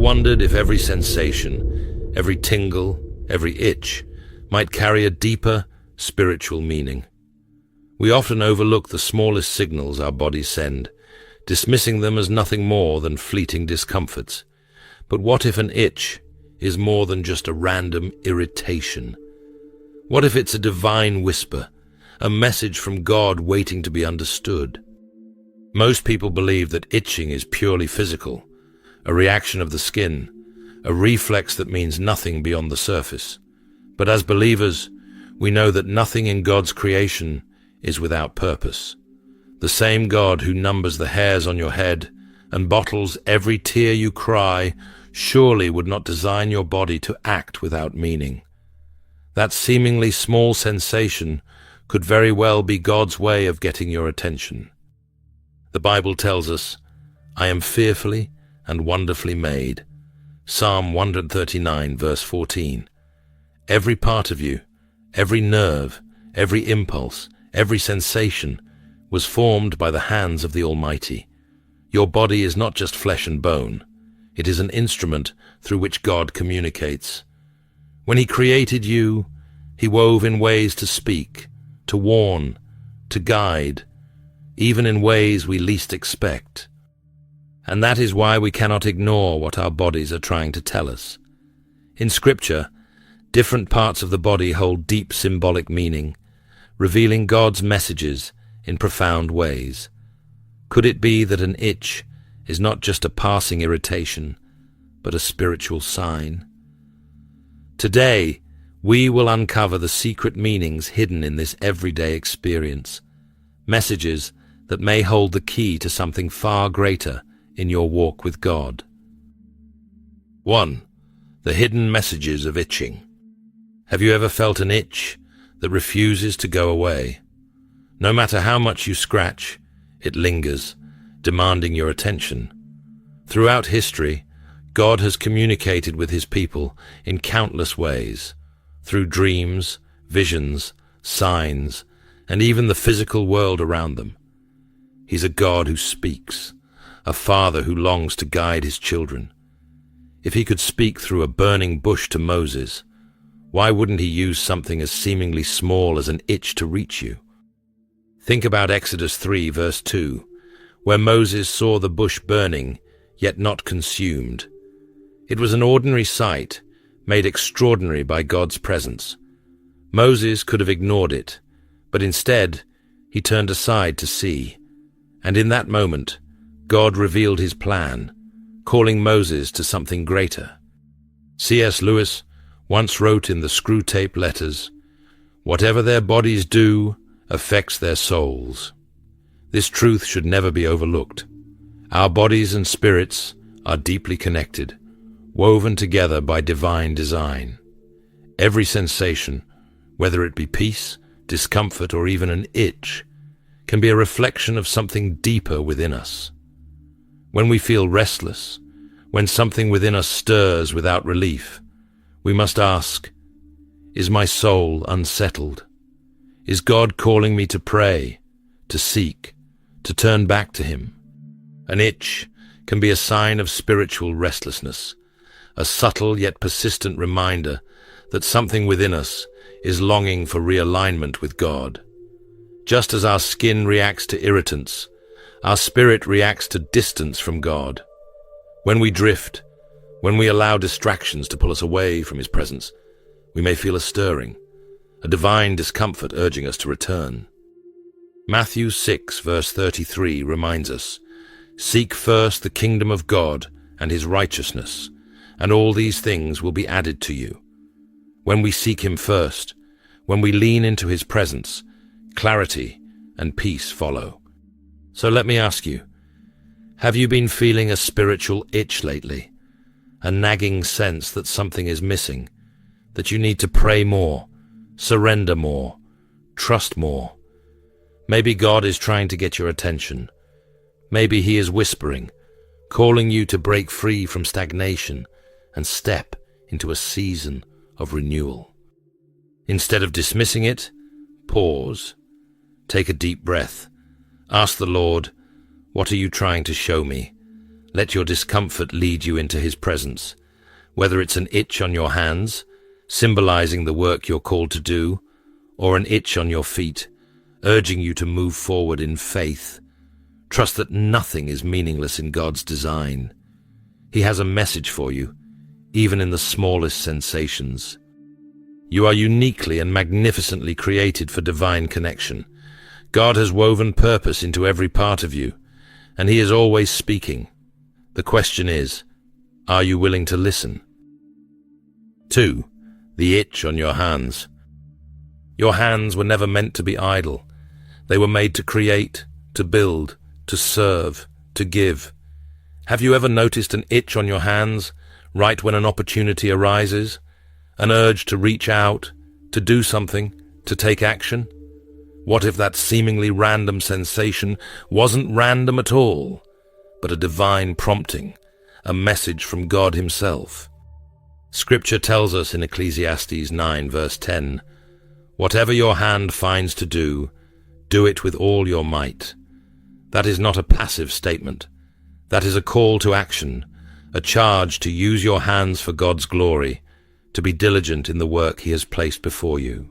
wondered if every sensation, every tingle, every itch might carry a deeper spiritual meaning? We often overlook the smallest signals our bodies send, dismissing them as nothing more than fleeting discomforts. But what if an itch is more than just a random irritation? What if it's a divine whisper, a message from God waiting to be understood? Most people believe that itching is purely physical, a reaction of the skin, a reflex that means nothing beyond the surface. But as believers, we know that nothing in God's creation is without purpose. The same God who numbers the hairs on your head and bottles every tear you cry surely would not design your body to act without meaning. That seemingly small sensation could very well be God's way of getting your attention. The Bible tells us, "I am fearfully and wonderfully made." Psalm 139, verse 14. Every part of you, every nerve, every impulse, every sensation was formed by the hands of the Almighty. Your body is not just flesh and bone. It is an instrument through which God communicates. When He created you, He wove in ways to speak, to warn, to guide, even in ways we least expect. And that is why we cannot ignore what our bodies are trying to tell us. In Scripture, different parts of the body hold deep symbolic meaning, revealing God's messages in profound ways. Could it be that an itch is not just a passing irritation, but a spiritual sign? Today, we will uncover the secret meanings hidden in this everyday experience, messages that may hold the key to something far greater in your walk with God. 1. The hidden messages of itching. Have you ever felt an itch that refuses to go away? No matter how much you scratch, it lingers, demanding your attention. Throughout history, God has communicated with His people in countless ways, through dreams, visions, signs, and even the physical world around them. He's a God who speaks, a father who longs to guide his children. If He could speak through a burning bush to Moses, why wouldn't He use something as seemingly small as an itch to reach you? Think about Exodus 3, verse 2, where Moses saw the bush burning, yet not consumed. It was an ordinary sight, made extraordinary by God's presence. Moses could have ignored it, but instead he turned aside to see. And in that moment, God revealed His plan, calling Moses to something greater. C.S. Lewis once wrote in the Screwtape Letters, "Whatever their bodies do affects their souls." This truth should never be overlooked. Our bodies and spirits are deeply connected, woven together by divine design. Every sensation, whether it be peace, discomfort, or even an itch, can be a reflection of something deeper within us. When we feel restless, when something within us stirs without relief, we must ask, is my soul unsettled? Is God calling me to pray, to seek, to turn back to Him? An itch can be a sign of spiritual restlessness, a subtle yet persistent reminder that something within us is longing for realignment with God. Just as our skin reacts to irritants, our spirit reacts to distance from God. When we drift, when we allow distractions to pull us away from His presence, we may feel a stirring, a divine discomfort urging us to return. Matthew 6, verse 33 reminds us, "Seek first the kingdom of God and His righteousness, and all these things will be added to you." When we seek Him first, when we lean into His presence, clarity and peace follow. So let me ask you, have you been feeling a spiritual itch lately? A nagging sense that something is missing, that you need to pray more, surrender more, trust more. Maybe God is trying to get your attention. Maybe He is whispering, calling you to break free from stagnation and step into a season of renewal. Instead of dismissing it, pause. Take a deep breath. Ask the Lord, what are you trying to show me? Let your discomfort lead you into his presence, whether it's an itch on your hands, symbolizing the work you're called to do, or an itch on your feet, urging you to move forward in faith. Trust that nothing is meaningless in God's design. He has a message for you, even in the smallest sensations. You are uniquely and magnificently created for divine connection. God has woven purpose into every part of you, and he is always speaking. The question is, are you willing to listen? 2. The itch on your hands. Your hands were never meant to be idle. They were made to create, to build, to serve, to give. Have you ever noticed an itch on your hands right when an opportunity arises? An urge to reach out, to do something, to take action? What if that seemingly random sensation wasn't random at all, but a divine prompting, a message from God himself? Scripture tells us in Ecclesiastes 9 verse 10, "Whatever your hand finds to do, do it with all your might." That is not a passive statement. That is a call to action, a charge to use your hands for God's glory, to be diligent in the work he has placed before you.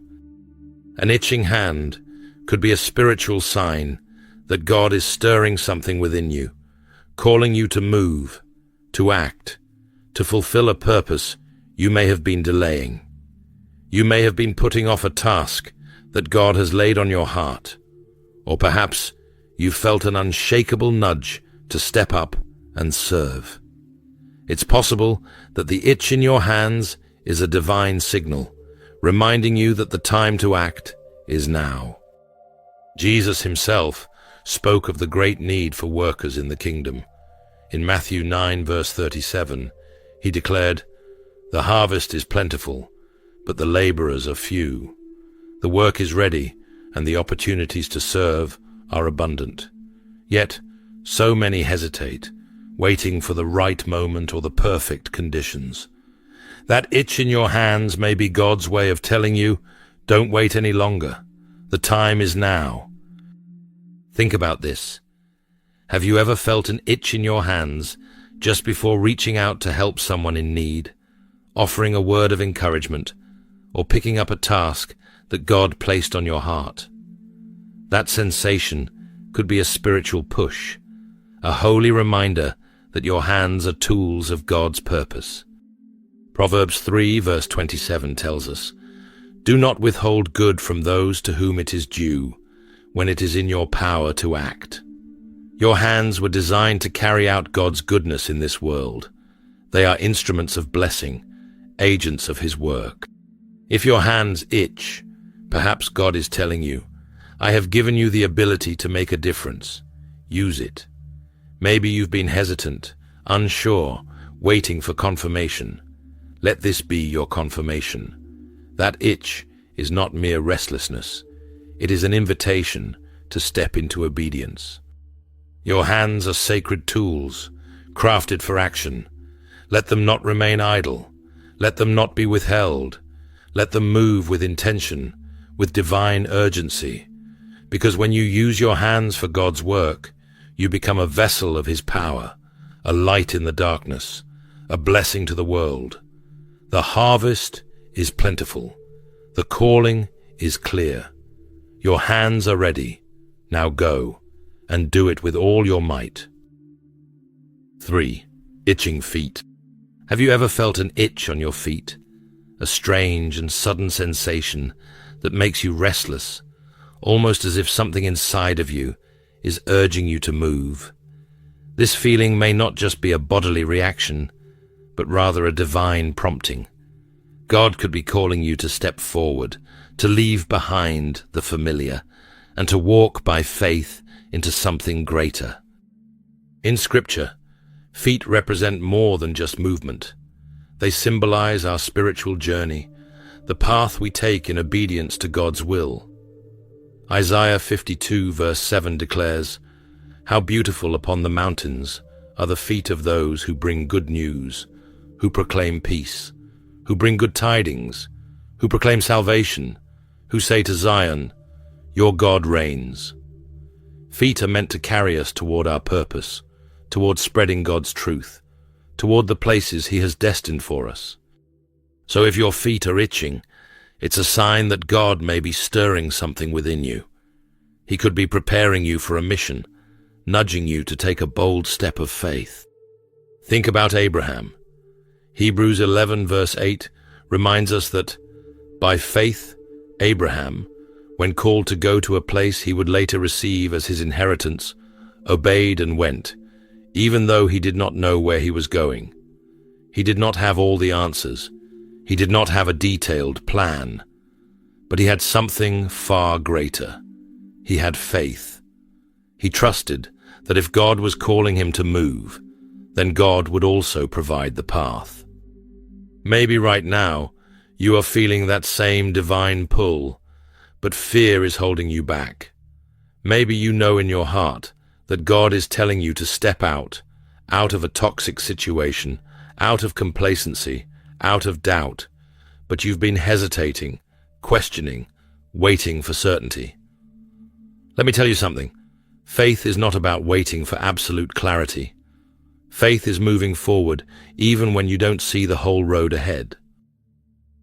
An itching hand could be a spiritual sign that God is stirring something within you, calling you to move, to act, to fulfill a purpose you may have been delaying. You may have been putting off a task that God has laid on your heart, or perhaps you felt an unshakable nudge to step up and serve. It's possible that the itch in your hands is a divine signal, reminding you that the time to act is now. Jesus himself spoke of the great need for workers in the kingdom. In Matthew 9 verse 37, he declared, "The harvest is plentiful, but the laborers are few. The work is ready, and the opportunities to serve are abundant. Yet, so many hesitate, waiting for the right moment or the perfect conditions." That itch in your hands may be God's way of telling you, don't wait any longer. The time is now. Think about this. Have you ever felt an itch in your hands just before reaching out to help someone in need, offering a word of encouragement, or picking up a task that God placed on your heart? That sensation could be a spiritual push, a holy reminder that your hands are tools of God's purpose. Proverbs 3 verse 27 tells us, "Do not withhold good from those to whom it is due, when it is in your power to act." Your hands were designed to carry out God's goodness in this world. They are instruments of blessing, agents of his work. If your hands itch, perhaps God is telling you, "I have given you the ability to make a difference. Use it." Maybe you've been hesitant, unsure, waiting for confirmation. Let this be your confirmation. That itch is not mere restlessness. It is an invitation to step into obedience. Your hands are sacred tools, crafted for action. Let them not remain idle. Let them not be withheld. Let them move with intention, with divine urgency. Because when you use your hands for God's work, you become a vessel of his power, a light in the darkness, a blessing to the world. The harvest is plentiful. The calling is clear. Your hands are ready. Now go, and do it with all your might. 3. Itching feet. Have you ever felt an itch on your feet? A strange and sudden sensation that makes you restless, almost as if something inside of you is urging you to move. This feeling may not just be a bodily reaction, but rather a divine prompting. God could be calling you to step forward, to leave behind the familiar, and to walk by faith into something greater. In Scripture, feet represent more than just movement. They symbolize our spiritual journey, the path we take in obedience to God's will. Isaiah 52 verse 7 declares, "How beautiful upon the mountains are the feet of those who bring good news, who proclaim peace, who bring good tidings, who proclaim salvation, who say to Zion, 'Your God reigns.'" Feet are meant to carry us toward our purpose, toward spreading God's truth, toward the places He has destined for us. So if your feet are itching, it's a sign that God may be stirring something within you. He could be preparing you for a mission, nudging you to take a bold step of faith. Think about Abraham. Hebrews 11 verse 8 reminds us that, by faith, Abraham, when called to go to a place he would later receive as his inheritance, obeyed and went, even though he did not know where he was going. He did not have all the answers. He did not have a detailed plan. But he had something far greater. He had faith. He trusted that if God was calling him to move, then God would also provide the path. Maybe right now, you are feeling that same divine pull, but fear is holding you back. Maybe you know in your heart that God is telling you to step out of a toxic situation, out of complacency, out of doubt, but you've been hesitating, questioning, waiting for certainty. Let me tell you something. Faith is not about waiting for absolute clarity. Faith is moving forward even when you don't see the whole road ahead.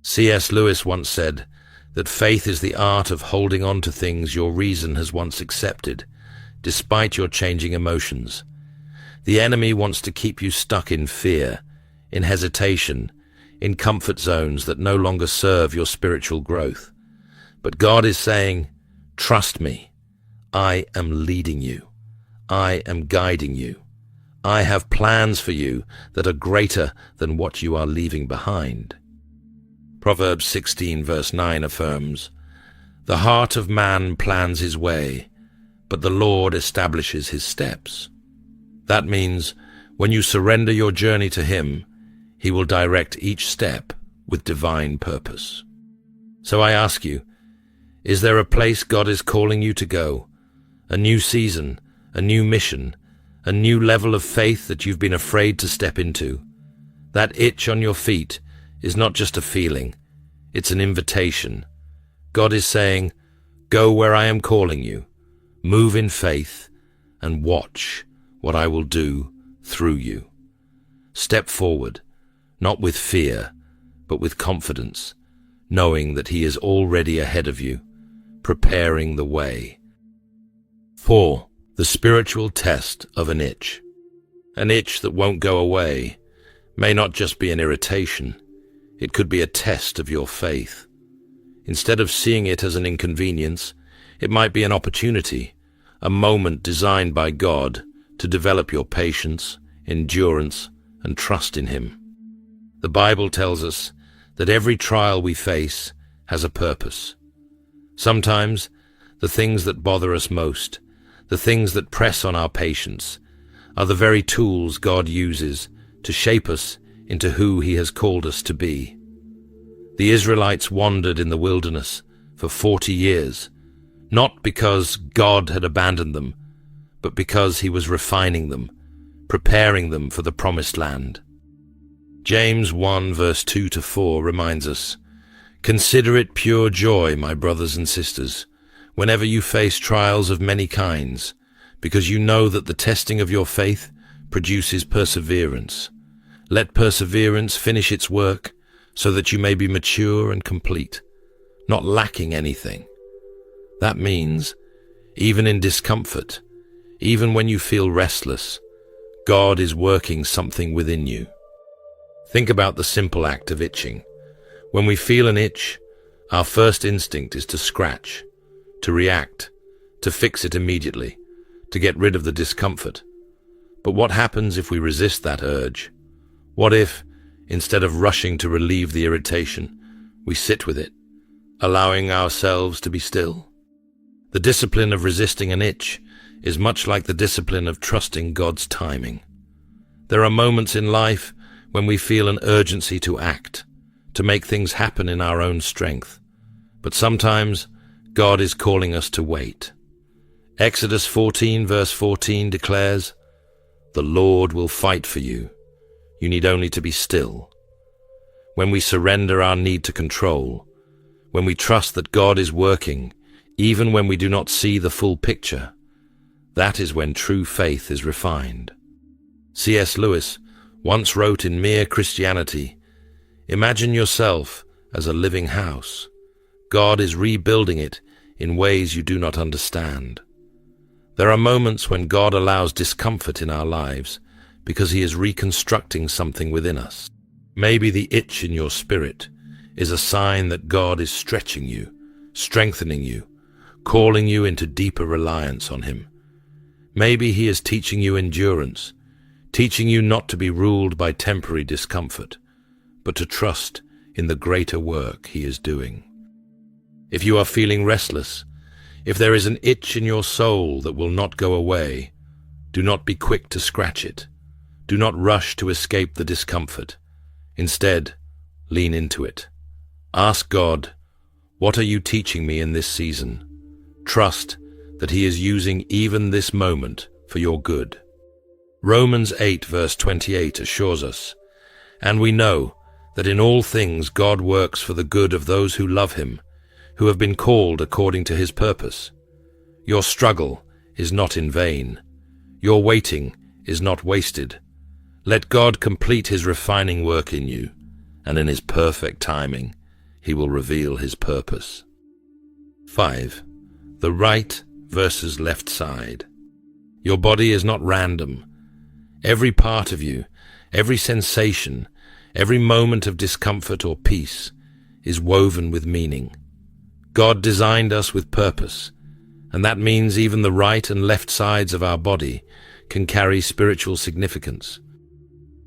C.S. Lewis once said that faith is the art of holding on to things your reason has once accepted, despite your changing emotions. The enemy wants to keep you stuck in fear, in hesitation, in comfort zones that no longer serve your spiritual growth. But God is saying, trust me. I am leading you. I am guiding you. I have plans for you that are greater than what you are leaving behind. Proverbs 16 verse 9 affirms, "The heart of man plans his way, but the Lord establishes his steps." That means when you surrender your journey to Him, He will direct each step with divine purpose. So I ask you, is there a place God is calling you to go? A new season, a new mission, a new level of faith that you've been afraid to step into? That itch on your feet is not just a feeling, it's an invitation. God is saying, go where I am calling you, move in faith, and watch what I will do through you. Step forward, not with fear, but with confidence, knowing that He is already ahead of you, preparing the way. 4. The spiritual test of an itch. An itch that won't go away may not just be an irritation. It could be a test of your faith. Instead of seeing it as an inconvenience, it might be an opportunity, a moment designed by God to develop your patience, endurance, and trust in Him. The Bible tells us that every trial we face has a purpose. Sometimes, the things that bother us most, the things that press on our patience, are the very tools God uses to shape us into who He has called us to be. The Israelites wandered in the wilderness for 40 years, not because God had abandoned them, but because He was refining them, preparing them for the promised land. James 1 verse 2-4 reminds us, "Consider it pure joy, my brothers and sisters, whenever you face trials of many kinds, because you know that the testing of your faith produces perseverance. Let perseverance finish its work, so that you may be mature and complete, not lacking anything." That means, even in discomfort, even when you feel restless, God is working something within you. Think about the simple act of itching. When we feel an itch, our first instinct is to scratch, to react, to fix it immediately, to get rid of the discomfort. But what happens if we resist that urge? What if, instead of rushing to relieve the irritation, we sit with it, allowing ourselves to be still? The discipline of resisting an itch is much like the discipline of trusting God's timing. There are moments in life when we feel an urgency to act, to make things happen in our own strength. But sometimes God is calling us to wait. Exodus 14 verse 14 declares, "The Lord will fight for you. You need only to be still." When we surrender our need to control, when we trust that God is working, even when we do not see the full picture, that is when true faith is refined. C.S. Lewis once wrote in Mere Christianity, "Imagine yourself as a living house. God is rebuilding it in ways you do not understand." There are moments when God allows discomfort in our lives because He is reconstructing something within us. Maybe the itch in your spirit is a sign that God is stretching you, strengthening you, calling you into deeper reliance on Him. Maybe He is teaching you endurance, teaching you not to be ruled by temporary discomfort, but to trust in the greater work He is doing. If you are feeling restless, if there is an itch in your soul that will not go away, do not be quick to scratch it. Do not rush to escape the discomfort. Instead, lean into it. Ask God, "What are you teaching me in this season?" Trust that He is using even this moment for your good. Romans 8 verse 28 assures us, "And we know that in all things God works for the good of those who love Him, who have been called according to His purpose." Your struggle is not in vain. Your waiting is not wasted. Let God complete His refining work in you, and in His perfect timing, He will reveal His purpose. 5. The right versus left side. Your body is not random. Every part of you, every sensation, every moment of discomfort or peace is woven with meaning. God designed us with purpose, and that means even the right and left sides of our body can carry spiritual significance.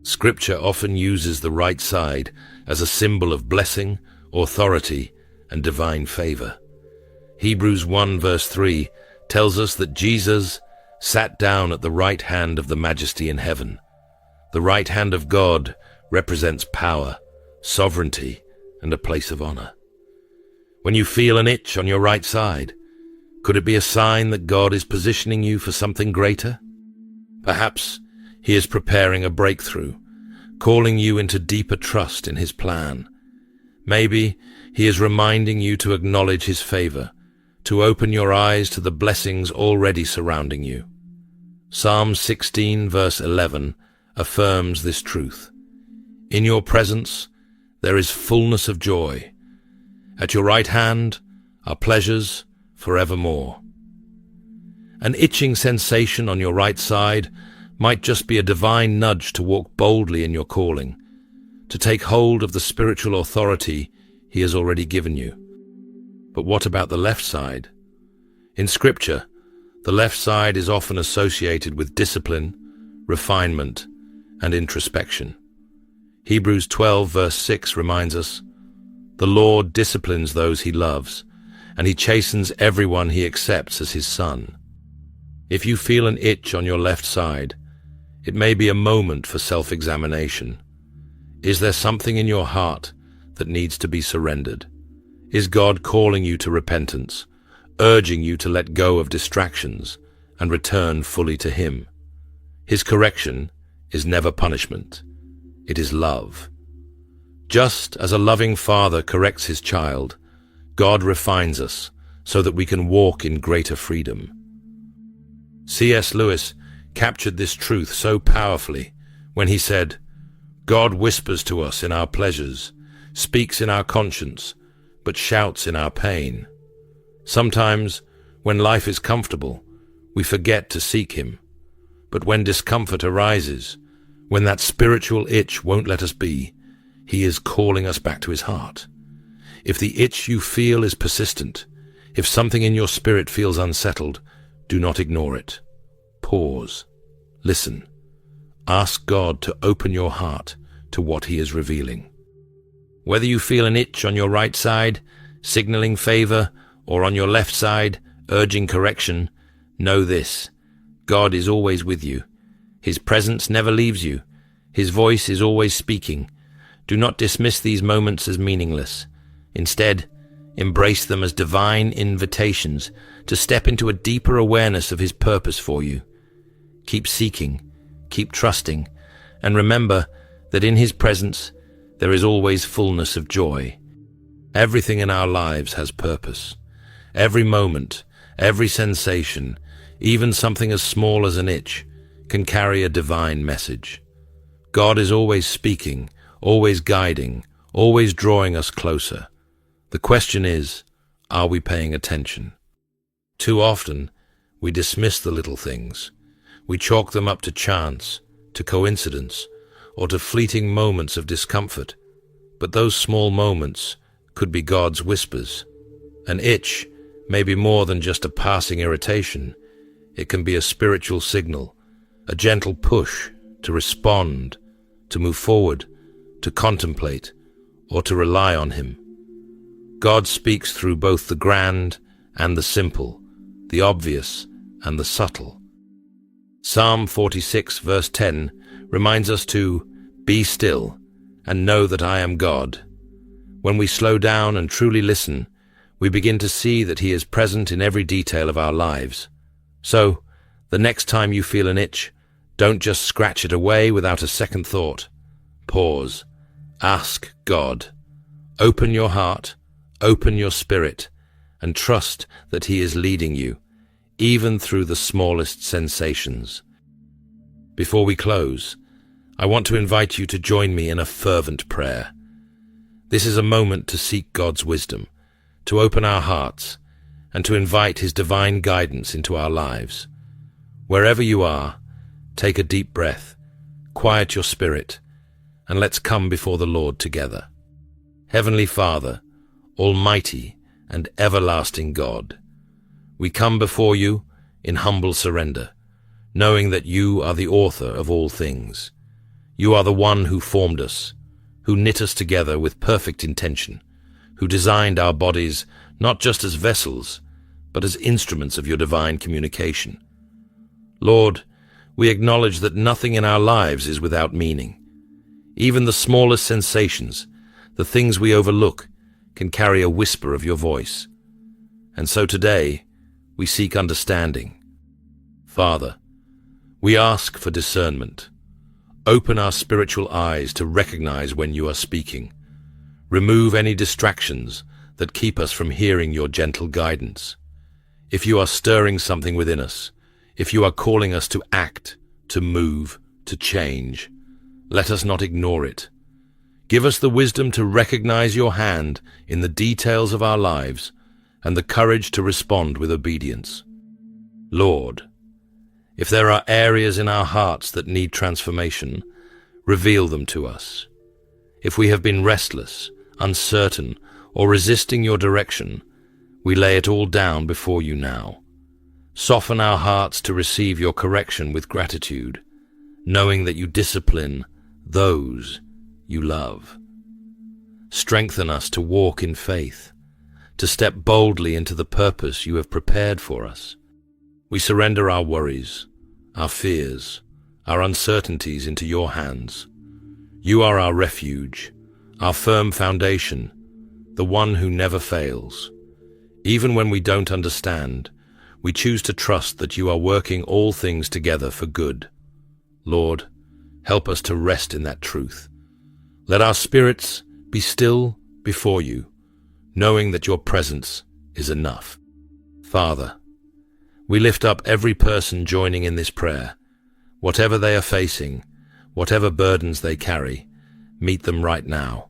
Scripture often uses the right side as a symbol of blessing, authority, and divine favor. Hebrews 1 verse 3 tells us that Jesus sat down at the right hand of the Majesty in heaven. The right hand of God represents power, sovereignty, and a place of honor. When you feel an itch on your right side, could it be a sign that God is positioning you for something greater? Perhaps He is preparing a breakthrough, calling you into deeper trust in His plan. Maybe He is reminding you to acknowledge His favor, to open your eyes to the blessings already surrounding you. Psalm 16 verse 11 affirms this truth. "In your presence there is fullness of joy. At your right hand are pleasures forevermore." An itching sensation on your right side might just be a divine nudge to walk boldly in your calling, to take hold of the spiritual authority He has already given you. But what about the left side? In Scripture, the left side is often associated with discipline, refinement, and introspection. Hebrews 12 verse 6 reminds us, "The Lord disciplines those He loves, and He chastens everyone He accepts as His son." If you feel an itch on your left side, it may be a moment for self-examination. Is there something in your heart that needs to be surrendered? Is God calling you to repentance, urging you to let go of distractions and return fully to Him? His correction is never punishment. It is love. Just as a loving father corrects his child, God refines us so that we can walk in greater freedom. C.S. Lewis captured this truth so powerfully when he said, "God whispers to us in our pleasures, speaks in our conscience, but shouts in our pain." Sometimes, when life is comfortable, we forget to seek Him. But when discomfort arises, when that spiritual itch won't let us be, He is calling us back to His heart. If the itch you feel is persistent, if something in your spirit feels unsettled, do not ignore it. Pause. Listen. Ask God to open your heart to what He is revealing. Whether you feel an itch on your right side, signaling favor, or on your left side, urging correction, know this: God is always with you. His presence never leaves you. His voice is always speaking. Do not dismiss these moments as meaningless. Instead, embrace them as divine invitations to step into a deeper awareness of His purpose for you. Keep seeking, keep trusting, and remember that in His presence there is always fullness of joy. Everything in our lives has purpose. Every moment, every sensation, even something as small as an itch, can carry a divine message. God is always speaking, always guiding, always drawing us closer. The question is, are we paying attention? Too often, we dismiss the little things. We chalk them up to chance, to coincidence, or to fleeting moments of discomfort. But those small moments could be God's whispers. An itch may be more than just a passing irritation. It can be a spiritual signal, a gentle push to respond, to move forward, to contemplate, or to rely on Him. God speaks through both the grand and the simple, the obvious and the subtle. Psalm 46 verse 10 reminds us to be still and know that I am God. When we slow down and truly listen, we begin to see that He is present in every detail of our lives. So, the next time you feel an itch, don't just scratch it away without a second thought. Pause. Ask God. Open your heart, open your spirit, and trust that He is leading you, even through the smallest sensations. Before we close, I want to invite you to join me in a fervent prayer. This is a moment to seek God's wisdom, to open our hearts, and to invite His divine guidance into our lives. Wherever you are, take a deep breath, quiet your spirit, and let's come before the Lord together. Heavenly Father, Almighty and everlasting God, we come before you in humble surrender, knowing that you are the author of all things. You are the one who formed us, who knit us together with perfect intention, who designed our bodies not just as vessels, but as instruments of your divine communication. Lord, we acknowledge that nothing in our lives is without meaning. Even the smallest sensations, the things we overlook, can carry a whisper of your voice. And so today, we seek understanding. Father, we ask for discernment. Open our spiritual eyes to recognize when you are speaking. Remove any distractions that keep us from hearing your gentle guidance. If you are stirring something within us, if you are calling us to act, to move, to change, let us not ignore it. Give us the wisdom to recognize your hand in the details of our lives and the courage to respond with obedience. Lord, if there are areas in our hearts that need transformation, reveal them to us. If we have been restless, uncertain, or resisting your direction, we lay it all down before you now. Soften our hearts to receive your correction with gratitude, knowing that you discipline those you love. Strengthen us to walk in faith, to step boldly into the purpose you have prepared for us. We surrender our worries, our fears, our uncertainties into your hands. You are our refuge, our firm foundation, the one who never fails. Even when we don't understand, we choose to trust that you are working all things together for good. Lord, help us to rest in that truth. Let our spirits be still before you, knowing that your presence is enough. Father, we lift up every person joining in this prayer. Whatever they are facing, whatever burdens they carry, meet them right now.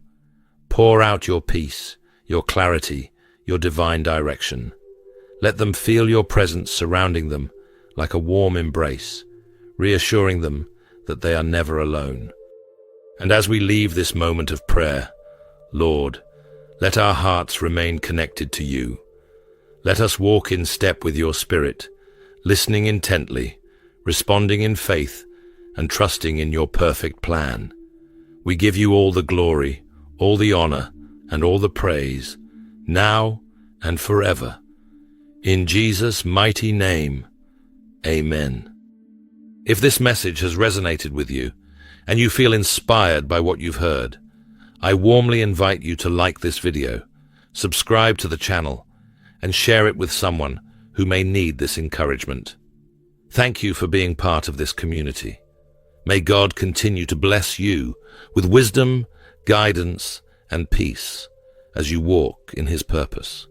Pour out your peace, your clarity, your divine direction. Let them feel your presence surrounding them like a warm embrace, reassuring them that they are never alone. And as we leave this moment of prayer, Lord, let our hearts remain connected to you. Let us walk in step with your Spirit, listening intently, responding in faith, and trusting in your perfect plan. We give you all the glory, all the honor, and all the praise, now and forever. In Jesus' mighty name, amen. If this message has resonated with you, and you feel inspired by what you've heard, I warmly invite you to like this video, subscribe to the channel, and share it with someone who may need this encouragement. Thank you for being part of this community. May God continue to bless you with wisdom, guidance, and peace as you walk in His purpose.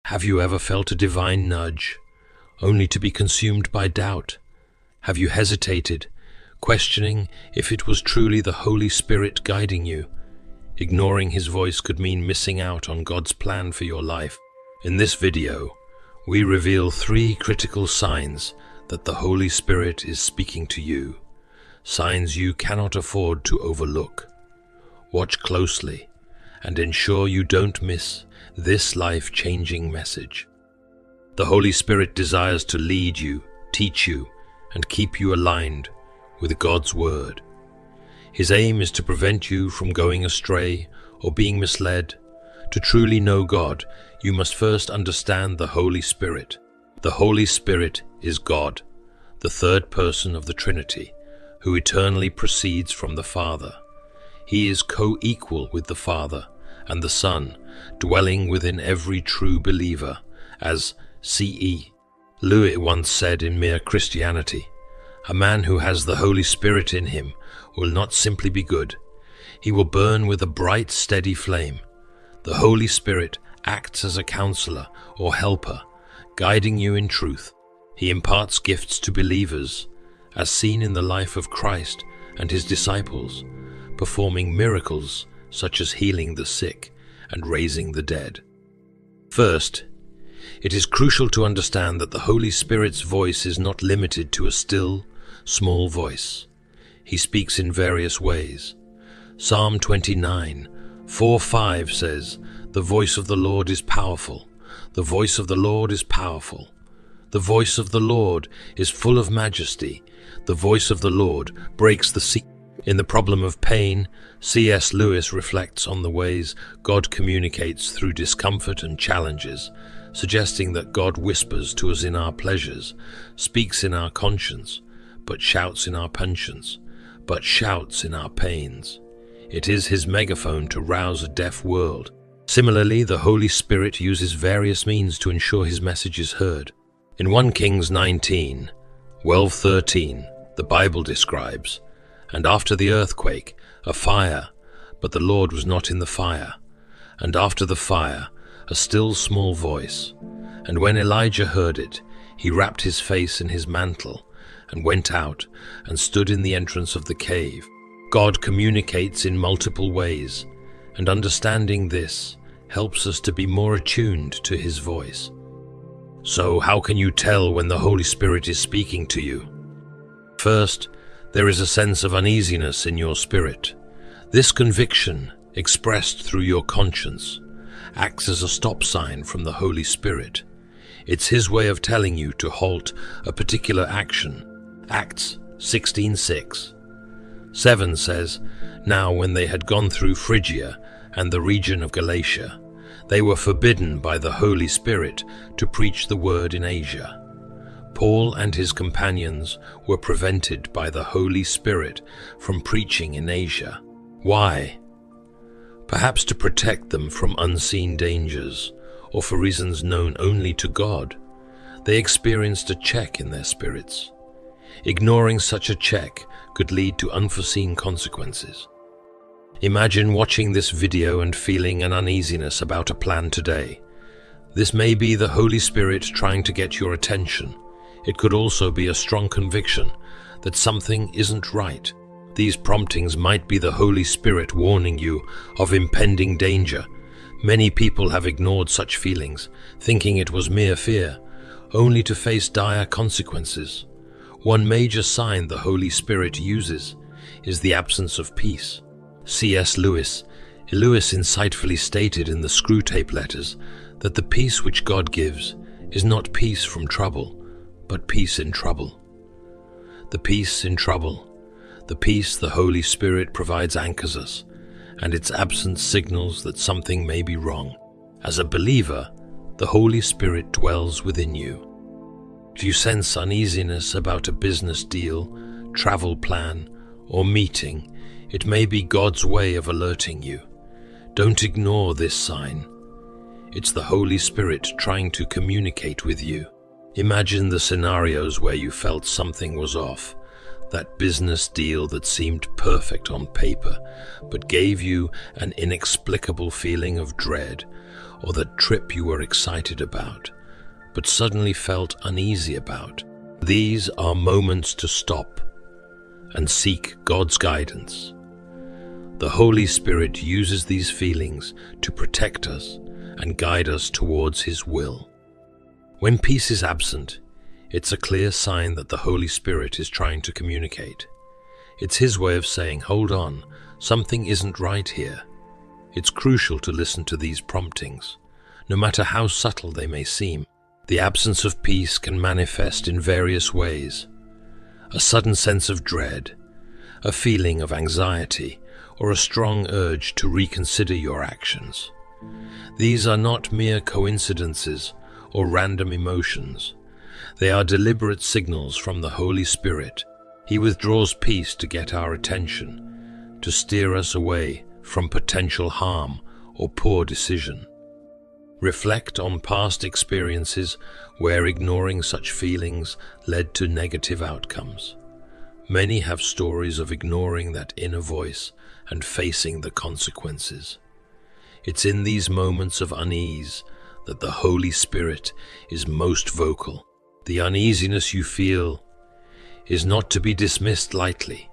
Have you ever felt a divine nudge, only to be consumed by doubt? Have you hesitated, questioning if it was truly the Holy Spirit guiding you? Ignoring His voice could mean missing out on God's plan for your life. In this video, we reveal 3 critical signs that the Holy Spirit is speaking to you, signs you cannot afford to overlook. Watch closely and ensure you don't miss this life-changing message. The Holy Spirit desires to lead you, teach you, and keep you aligned with God's Word. His aim is to prevent you from going astray or being misled. To truly know God, you must first understand the Holy Spirit. The Holy Spirit is God, the third person of the Trinity, who eternally proceeds from the Father. He is co-equal with the Father and the Son, dwelling within every true believer, as C.E. Lewis once said in Mere Christianity. A man who has the Holy Spirit in him will not simply be good. He will burn with a bright, steady flame. The Holy Spirit acts as a counselor or helper, guiding you in truth. He imparts gifts to believers, as seen in the life of Christ and His disciples, performing miracles such as healing the sick and raising the dead. First, it is crucial to understand that the Holy Spirit's voice is not limited to a still, small voice. He speaks in various ways. Psalm 29, 4-5 says, "The voice of the Lord is powerful. The voice of the Lord is powerful. The voice of the Lord is full of majesty. The voice of the Lord breaks the sea." In The Problem of Pain, C.S. Lewis reflects on the ways God communicates through discomfort and challenges, suggesting that God whispers to us in our pleasures, speaks in our conscience, but shouts in our pensions, but shouts in our pains. It is His megaphone to rouse a deaf world. Similarly, the Holy Spirit uses various means to ensure His message is heard. In 1 Kings 19, 12-13, the Bible describes, "And after the earthquake, a fire, but the Lord was not in the fire. And after the fire, a still small voice. And when Elijah heard it, he wrapped his face in his mantle, and went out, and stood in the entrance of the cave." God communicates in multiple ways, and understanding this helps us to be more attuned to His voice. So, how can you tell when the Holy Spirit is speaking to you? First, there is a sense of uneasiness in your spirit. This conviction, expressed through your conscience, acts as a stop sign from the Holy Spirit. It's His way of telling you to halt a particular action. Acts 16:6. 7 says, "Now when they had gone through Phrygia and the region of Galatia, they were forbidden by the Holy Spirit to preach the word in Asia." Paul and his companions were prevented by the Holy Spirit from preaching in Asia. Why? Perhaps to protect them from unseen dangers, or for reasons known only to God. They experienced a check in their spirits. Ignoring such a check could lead to unforeseen consequences. Imagine watching this video and feeling an uneasiness about a plan today. This may be the Holy Spirit trying to get your attention. It could also be a strong conviction that something isn't right. These promptings might be the Holy Spirit warning you of impending danger. Many people have ignored such feelings, thinking it was mere fear, only to face dire consequences. One major sign the Holy Spirit uses is the absence of peace. C.S. Lewis insightfully stated in the Screwtape Letters that the peace which God gives is not peace from trouble, but peace in trouble. The peace in trouble, the peace the Holy Spirit provides anchors us, and its absence signals that something may be wrong. As a believer, the Holy Spirit dwells within you. If you sense uneasiness about a business deal, travel plan, or meeting, it may be God's way of alerting you. Don't ignore this sign. It's the Holy Spirit trying to communicate with you. Imagine the scenarios where you felt something was off. That business deal that seemed perfect on paper, but gave you an inexplicable feeling of dread, or that trip you were excited about, but suddenly felt uneasy about. These are moments to stop and seek God's guidance. The Holy Spirit uses these feelings to protect us and guide us towards His will. When peace is absent, it's a clear sign that the Holy Spirit is trying to communicate. It's His way of saying, hold on, something isn't right here. It's crucial to listen to these promptings, no matter how subtle they may seem. The absence of peace can manifest in various ways. A sudden sense of dread, a feeling of anxiety, or a strong urge to reconsider your actions. These are not mere coincidences or random emotions. They are deliberate signals from the Holy Spirit. He withdraws peace to get our attention, to steer us away from potential harm or poor decision. Reflect on past experiences where ignoring such feelings led to negative outcomes. Many have stories of ignoring that inner voice and facing the consequences. It's in these moments of unease that the Holy Spirit is most vocal. The uneasiness you feel is not to be dismissed lightly.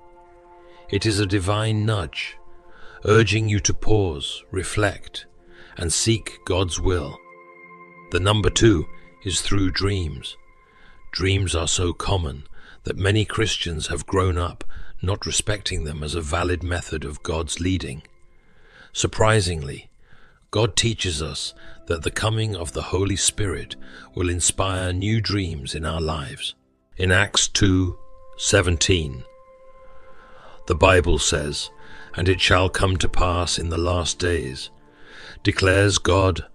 It is a divine nudge, urging you to pause, reflect, and seek God's will. The number 2 is through dreams. Dreams are so common that many Christians have grown up not respecting them as a valid method of God's leading. Surprisingly, God teaches us that the coming of the Holy Spirit will inspire new dreams in our lives. In Acts 2:17, the Bible says, "And it shall come to pass in the last days, declares God,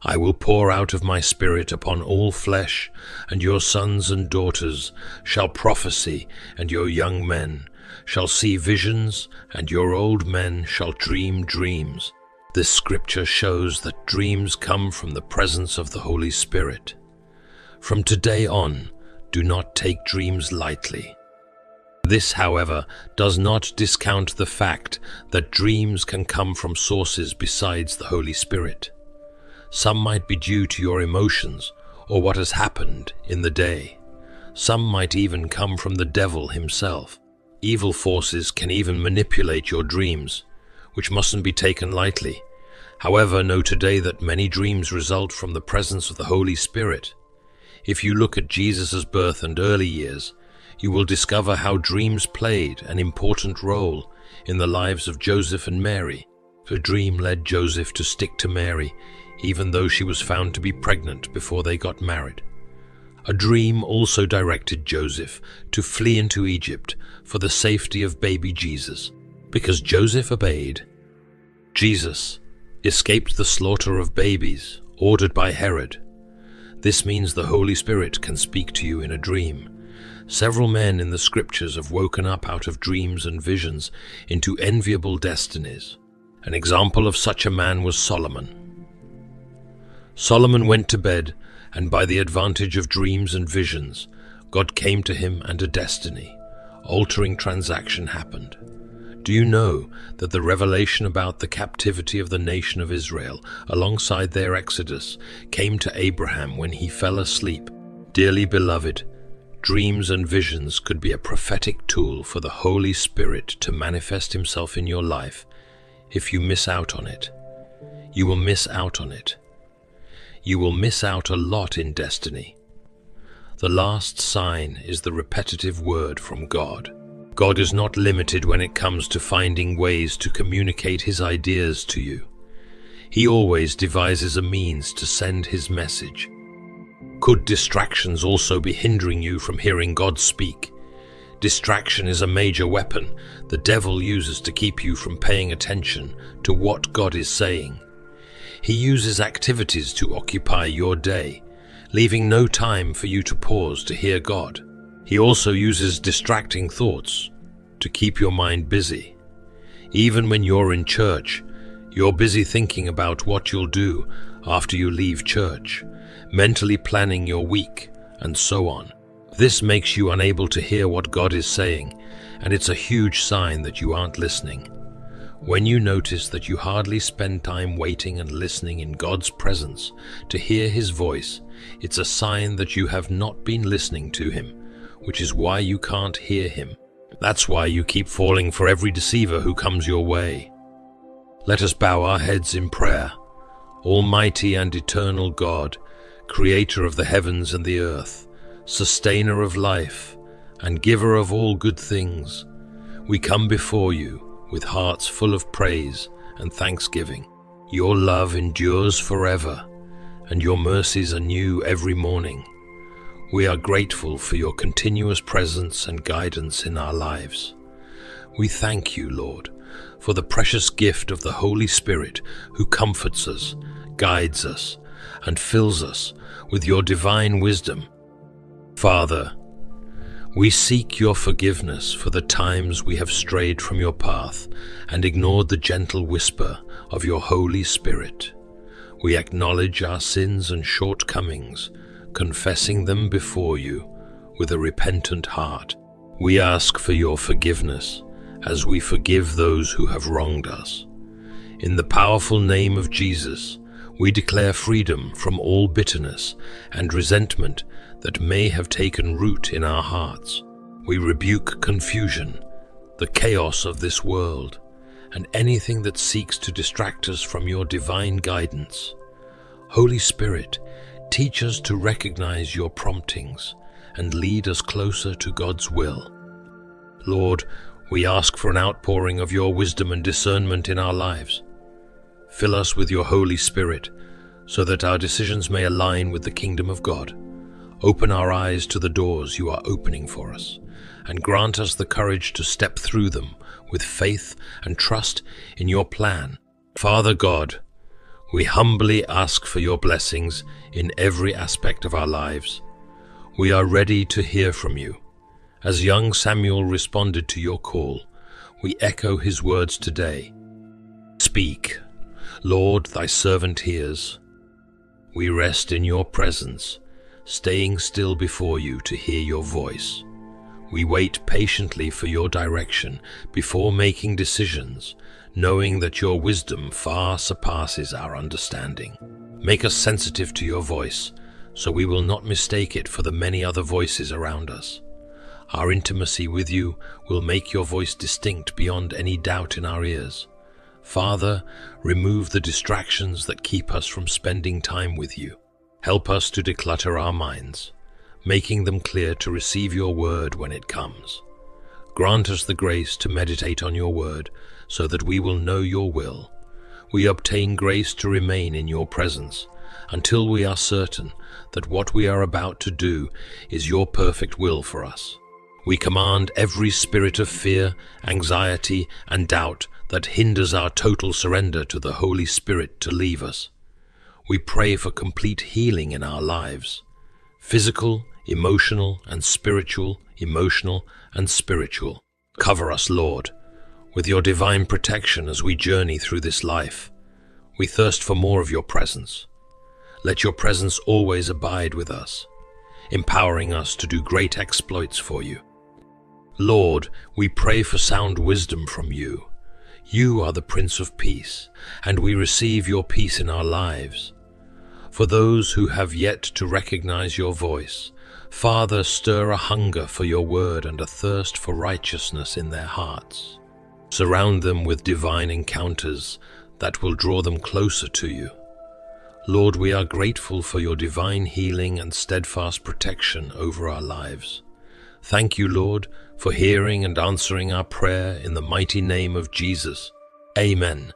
I will pour out of my Spirit upon all flesh, and your sons and daughters shall prophesy, and your young men shall see visions, and your old men shall dream dreams." This scripture shows that dreams come from the presence of the Holy Spirit. From today on, do not take dreams lightly. This, however, does not discount the fact that dreams can come from sources besides the Holy Spirit. Some might be due to your emotions or what has happened in the day. Some might even come from the devil himself. Evil forces can even manipulate your dreams, which mustn't be taken lightly. However, know today that many dreams result from the presence of the Holy Spirit. If you look at Jesus' birth and early years, you will discover how dreams played an important role in the lives of Joseph and Mary. A dream led Joseph to stick to Mary, even though she was found to be pregnant before they got married. A dream also directed Joseph to flee into Egypt for the safety of baby Jesus. Because Joseph obeyed, Jesus escaped the slaughter of babies ordered by Herod. This means the Holy Spirit can speak to you in a dream. Several men in the scriptures have woken up out of dreams and visions into enviable destinies. An example of such a man was Solomon. Solomon went to bed, and by the advantage of dreams and visions, God came to him and a destiny-altering transaction happened. Do you know that the revelation about the captivity of the nation of Israel alongside their exodus came to Abraham when he fell asleep? Dearly beloved, dreams and visions could be a prophetic tool for the Holy Spirit to manifest Himself in your life. If you miss out on it, you will miss out on it. You will miss out a lot in destiny. The last sign is the repetitive word from God. God is not limited when it comes to finding ways to communicate His ideas to you. He always devises a means to send His message. Could distractions also be hindering you from hearing God speak? Distraction is a major weapon the devil uses to keep you from paying attention to what God is saying. He uses activities to occupy your day, leaving no time for you to pause to hear God. He also uses distracting thoughts to keep your mind busy. Even when you're in church, you're busy thinking about what you'll do after you leave church, mentally planning your week, and so on. This makes you unable to hear what God is saying, and it's a huge sign that you aren't listening. When you notice that you hardly spend time waiting and listening in God's presence to hear His voice, it's a sign that you have not been listening to Him, which is why you can't hear Him. That's why you keep falling for every deceiver who comes your way. Let us bow our heads in prayer. Almighty and eternal God, Creator of the heavens and the earth, Sustainer of life, and Giver of all good things, we come before you with hearts full of praise and thanksgiving. Your love endures forever, and your mercies are new every morning. We are grateful for your continuous presence and guidance in our lives. We thank you, Lord, for the precious gift of the Holy Spirit who comforts us, guides us, and fills us with your divine wisdom. Father, we seek your forgiveness for the times we have strayed from your path and ignored the gentle whisper of your Holy Spirit. We acknowledge our sins and shortcomings, confessing them before you with a repentant heart. We ask for your forgiveness as we forgive those who have wronged us. In the powerful name of Jesus, we declare freedom from all bitterness and resentment that may have taken root in our hearts. We rebuke confusion, the chaos of this world, and anything that seeks to distract us from your divine guidance. Holy Spirit, teach us to recognize your promptings and lead us closer to God's will. Lord, we ask for an outpouring of your wisdom and discernment in our lives. Fill us with your Holy Spirit so that our decisions may align with the kingdom of God. Open our eyes to the doors you are opening for us, and grant us the courage to step through them with faith and trust in your plan. Father God, we humbly ask for your blessings in every aspect of our lives. We are ready to hear from you. As young Samuel responded to your call, we echo his words today. Speak, Lord, thy servant hears. We rest in your presence, staying still before you to hear your voice. We wait patiently for your direction before making decisions, knowing that your wisdom far surpasses our understanding. Make us sensitive to your voice, so we will not mistake it for the many other voices around us. Our intimacy with you will make your voice distinct beyond any doubt in our ears. Father, remove the distractions that keep us from spending time with you. Help us to declutter our minds, making them clear to receive your word when it comes. Grant us the grace to meditate on your word so that we will know your will. We obtain grace to remain in your presence until we are certain that what we are about to do is your perfect will for us. We command every spirit of fear, anxiety, and doubt that hinders our total surrender to the Holy Spirit to leave us. We pray for complete healing in our lives, physical, emotional, and spiritual, Cover us, Lord, with your divine protection as we journey through this life. We thirst for more of your presence. Let your presence always abide with us, empowering us to do great exploits for you. Lord, we pray for sound wisdom from you. You are the Prince of Peace, and we receive your peace in our lives. For those who have yet to recognize your voice, Father, stir a hunger for your word and a thirst for righteousness in their hearts. Surround them with divine encounters that will draw them closer to you. Lord, we are grateful for your divine healing and steadfast protection over our lives. Thank you, Lord, for hearing and answering our prayer in the mighty name of Jesus. Amen.